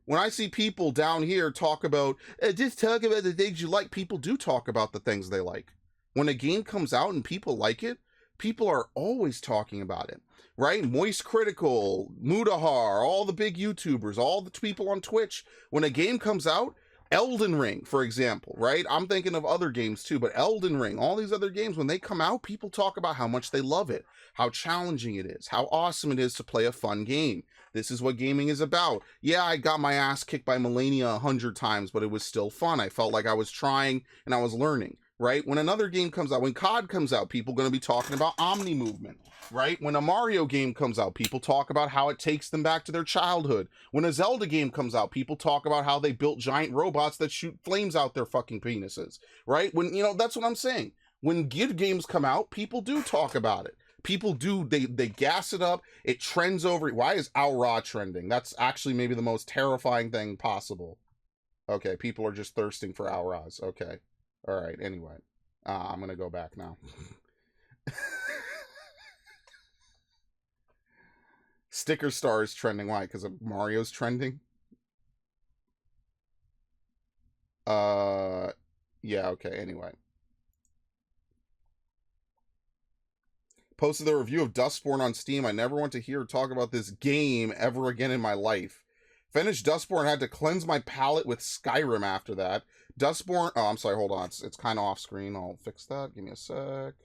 When I see people down here talk about, just talk about the things you like, people do talk about the things they like. When a game comes out and people like it, people are always talking about it, right? Moist Critical, Mudahar, all the big YouTubers, all the people on Twitch, when a game comes out, Elden Ring, for example, right? I'm thinking of other games too, but Elden Ring, all these other games, when they come out, people talk about how much they love it, how challenging it is, how awesome it is to play a fun game. This is what gaming is about. Yeah, I got my ass kicked by Melania 100 times, but it was still fun. I felt like I was trying and I was learning, right? When another game comes out, when COD comes out, people are going to be talking about Omni movement, right? When a Mario game comes out, people talk about how it takes them back to their childhood. When a Zelda game comes out, people talk about how they built giant robots that shoot flames out their fucking penises, right? When, you know, that's what I'm saying. When good games come out, people do talk about it. People do, they gas it up. It trends over. Why is Aura trending? That's actually maybe the most terrifying thing possible. Okay, people are just thirsting for Auras. Okay. All right, anyway. I'm going to go back now. Sticker Star is trending. Why? Because Mario's trending? Yeah, okay, anyway. Posted the review of Dustborn on Steam. I never want to hear or talk about this game ever again in my life. Finished Dustborn, had to cleanse my palate with Skyrim after that. Dustborn, oh, I'm sorry, hold on. It's kind of off screen. I'll fix that. Give me a sec.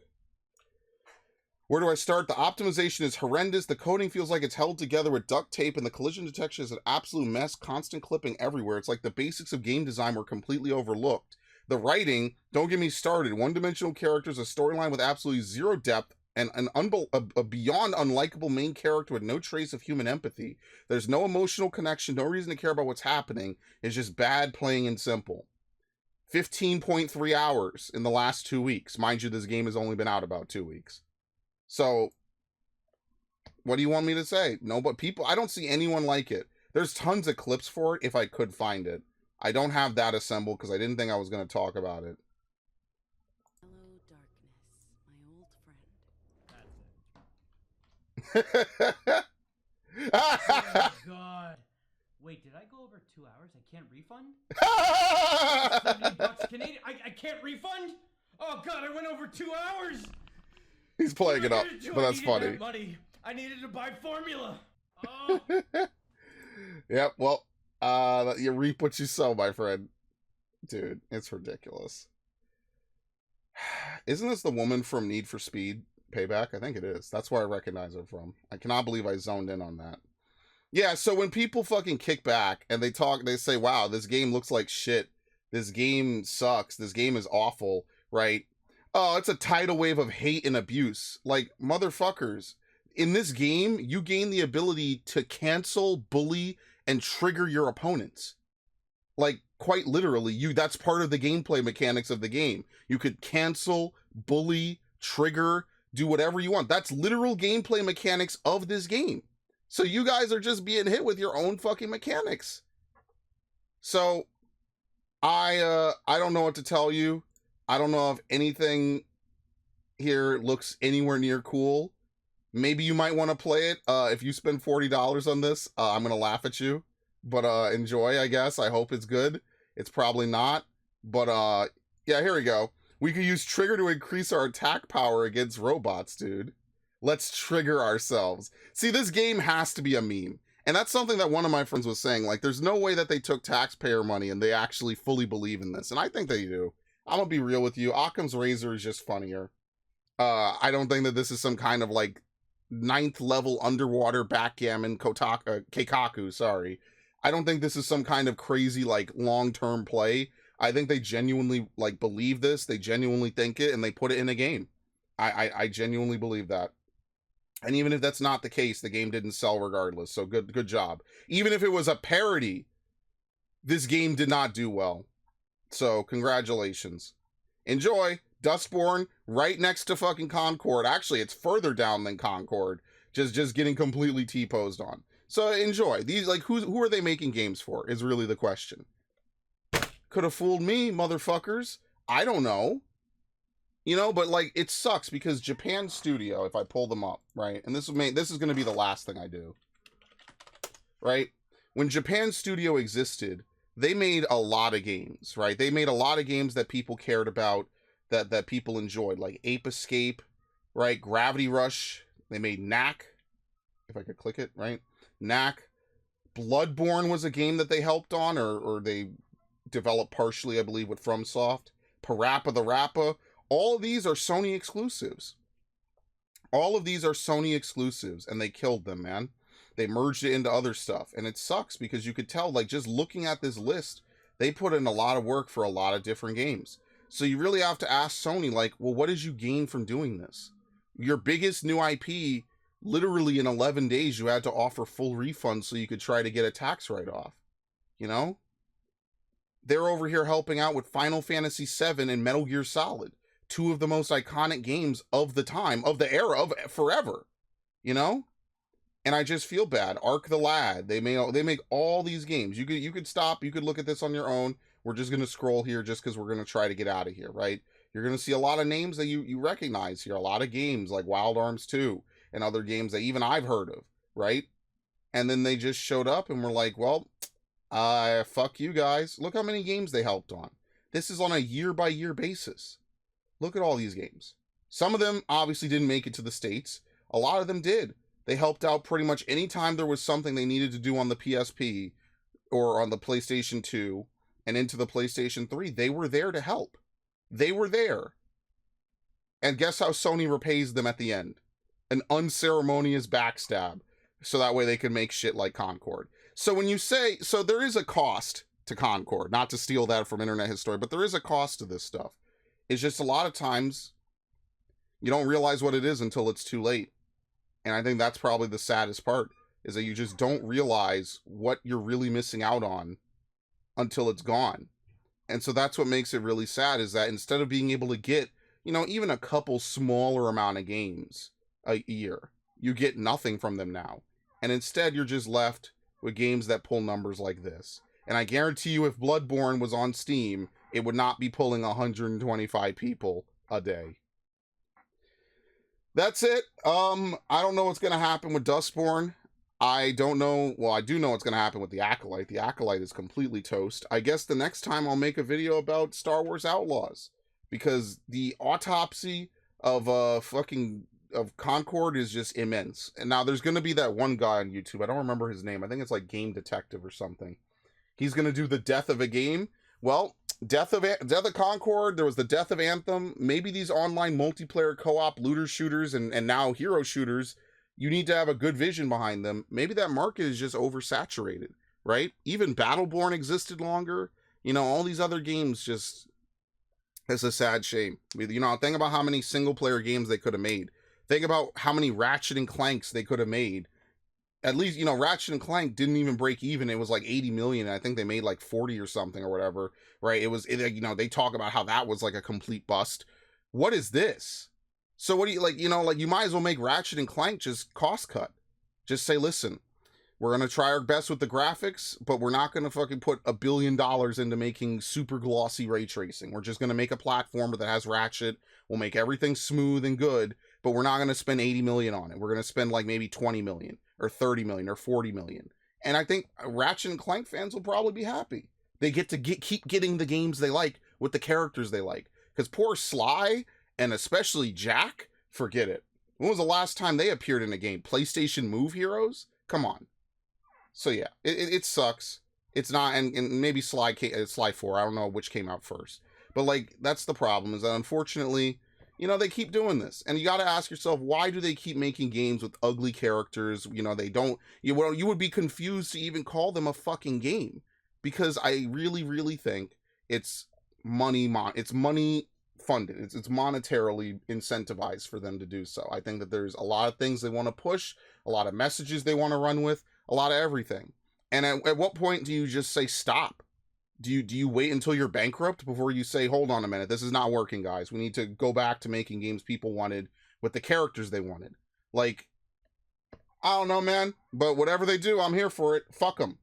Where do I start? The optimization is horrendous. The coding feels like it's held together with duct tape, and the collision detection is an absolute mess. Constant clipping everywhere. It's like the basics of game design were completely overlooked. The writing, don't get me started. One-dimensional characters, a storyline with absolutely zero depth, and a beyond unlikable main character with no trace of human empathy. There's no emotional connection, no reason to care about what's happening. It's just bad, plain and simple. 15.3 hours in the last 2 weeks. Mind you, this game has only been out about 2 weeks. So, what do you want me to say? No, but people, I don't see anyone like it. There's tons of clips for it if I could find it. I don't have that assembled because I didn't think I was going to talk about it. Hello, darkness, my old friend. Oh my god. Wait, did I go over 2 hours? I can't refund? $70 Canadian. I can't refund? Oh god, I went over 2 hours! He's playing it up, but that's funny. That money. I needed to buy formula. Oh. Yep, well, you reap what you sow, my friend. Dude, it's ridiculous. Isn't this the woman from Need for Speed Payback? I think it is. That's where I recognize her from. I cannot believe I zoned in on that. Yeah, so when people fucking kick back and they say, wow, this game looks like shit. This game sucks. This game is awful, right? Oh, it's a tidal wave of hate and abuse. Like, motherfuckers. In this game, you gain the ability to cancel, bully, and trigger your opponents. Like, quite literally, that's part of the gameplay mechanics of the game. You could cancel, bully, trigger, do whatever you want. That's literal gameplay mechanics of this game. So you guys are just being hit with your own fucking mechanics. So I don't know what to tell you. I don't know if anything here looks anywhere near cool. Maybe you might want to play it. If you spend $40 on this, I'm going to laugh at you. But enjoy, I guess. I hope it's good. It's probably not. But yeah, here we go. We could use trigger to increase our attack power against robots, dude. Let's trigger ourselves. See, this game has to be a meme. And that's something that one of my friends was saying. Like, there's no way that they took taxpayer money and they actually fully believe in this. And I think they do. I'm going to be real with you. Occam's Razor is just funnier. I don't think that this is some kind of, like, 9th level underwater backgammon keikaku, sorry. I don't think this is some kind of crazy, like, long-term play. I think they genuinely, like, believe this. They genuinely think it, and they put it in a game. I genuinely believe that. And even if that's not the case, the game didn't sell regardless. So good job. Even if it was a parody, this game did not do well. So congratulations. Enjoy. Dustborn, right next to fucking Concord. Actually, it's further down than Concord. Just getting completely T-posed on. So enjoy. These, like, who are they making games for is really the question. Could have fooled me, motherfuckers. I don't know. You know, but, like, it sucks because Japan Studio, if I pull them up, right? And this is going to be the last thing I do. Right? When Japan Studio existed, they made a lot of games, right? They made a lot of games that people cared about, that people enjoyed, like Ape Escape, right? Gravity Rush. They made Knack. If I could click it, right? Knack. Bloodborne was a game that they helped on, or they developed partially, I believe, with FromSoft. Parappa the Rappa. All of these are Sony exclusives. All of these are Sony exclusives, and they killed them, man. They merged it into other stuff, and it sucks because you could tell, like, just looking at this list, they put in a lot of work for a lot of different games. So you really have to ask Sony, like, well, what did you gain from doing this? Your biggest new IP, literally in 11 days, you had to offer full refunds so you could try to get a tax write-off. You know? They're over here helping out with Final Fantasy VII and Metal Gear Solid, two of the most iconic games of the time, of the era, of forever. You know? And I just feel bad. Ark the Lad, they make all these games. You could stop, you could look at this on your own. We're just gonna scroll here just because we're gonna try to get out of here, right? You're gonna see a lot of names that you recognize here, a lot of games like Wild Arms 2 and other games that even I've heard of, right? And then they just showed up and were like, well, fuck you guys. Look how many games they helped on. This is on a year-by-year basis. Look at all these games. Some of them obviously didn't make it to the States. A lot of them did. They helped out pretty much any time there was something they needed to do on the PSP or on the PlayStation 2 and into the PlayStation 3. They were there to help. They were there. And guess how Sony repays them at the end? An unceremonious backstab. So that way they can make shit like Concord. So when you say, so there is a cost to Concord, not to steal that from Internet History, but there is a cost to this stuff. It's just a lot of times you don't realize what it is until it's too late. And I think that's probably the saddest part, is that you just don't realize what you're really missing out on until it's gone. And so that's what makes it really sad, is that instead of being able to get, you know, even a couple smaller amount of games a year, you get nothing from them now. And instead you're just left with games that pull numbers like this. And I guarantee you, if Bloodborne was on Steam, it would not be pulling 125 people a day. That's it. I don't know what's going to happen with Dustborn. I don't know. Well, I do know what's going to happen with the Acolyte. The Acolyte is completely toast. I guess the next time I'll make a video about Star Wars Outlaws, because the autopsy of Concord is just immense. And now there's going to be that one guy on YouTube. I don't remember his name. I think it's like Game Detective or something. He's going to do the death of a game. Well, Death of Concord, there was the Death of Anthem. Maybe these online multiplayer co-op looter shooters and now hero shooters, you need to have a good vision behind them. Maybe that market is just oversaturated, right? Even Battleborn existed longer. You know, all these other games just, it's a sad shame. You know, think about how many single player games they could have made. Think about how many Ratchet and Clanks they could have made. At least, you know, Ratchet and Clank didn't even break even. It was like 80 million. And I think they made like 40 or something or whatever, right? You know, they talk about how that was like a complete bust. What is this? So what do you, like, you know, like, you might as well make Ratchet and Clank just cost cut. Just say, listen, we're going to try our best with the graphics, but we're not going to fucking put $1 billion into making super glossy ray tracing. We're just going to make a platformer that has Ratchet. We'll make everything smooth and good, but we're not going to spend 80 million on it. We're going to spend like maybe 20 million. Or 30 million or 40 million. And I think Ratchet and Clank fans will probably be happy. They get to keep getting the games they like with the characters they like. Because poor Sly, and especially Jack, forget it. When was the last time they appeared in a game? PlayStation Move Heroes? Come on. So yeah, it sucks. It's not, and maybe Sly 4, I don't know which came out first. But like, that's the problem, is that unfortunately, you know, they keep doing this. And you got to ask yourself, why do they keep making games with ugly characters? You know, they don't, you would be confused to even call them a fucking game. Because I really, really think it's money funded. It's monetarily incentivized for them to do so. I think that there's a lot of things they want to push, a lot of messages they want to run with, a lot of everything. And at what point do you just say stop? Do you wait until you're bankrupt before you say, hold on a minute, this is not working, guys. We need to go back to making games people wanted with the characters they wanted. Like, I don't know, man. But whatever they do, I'm here for it. Fuck them.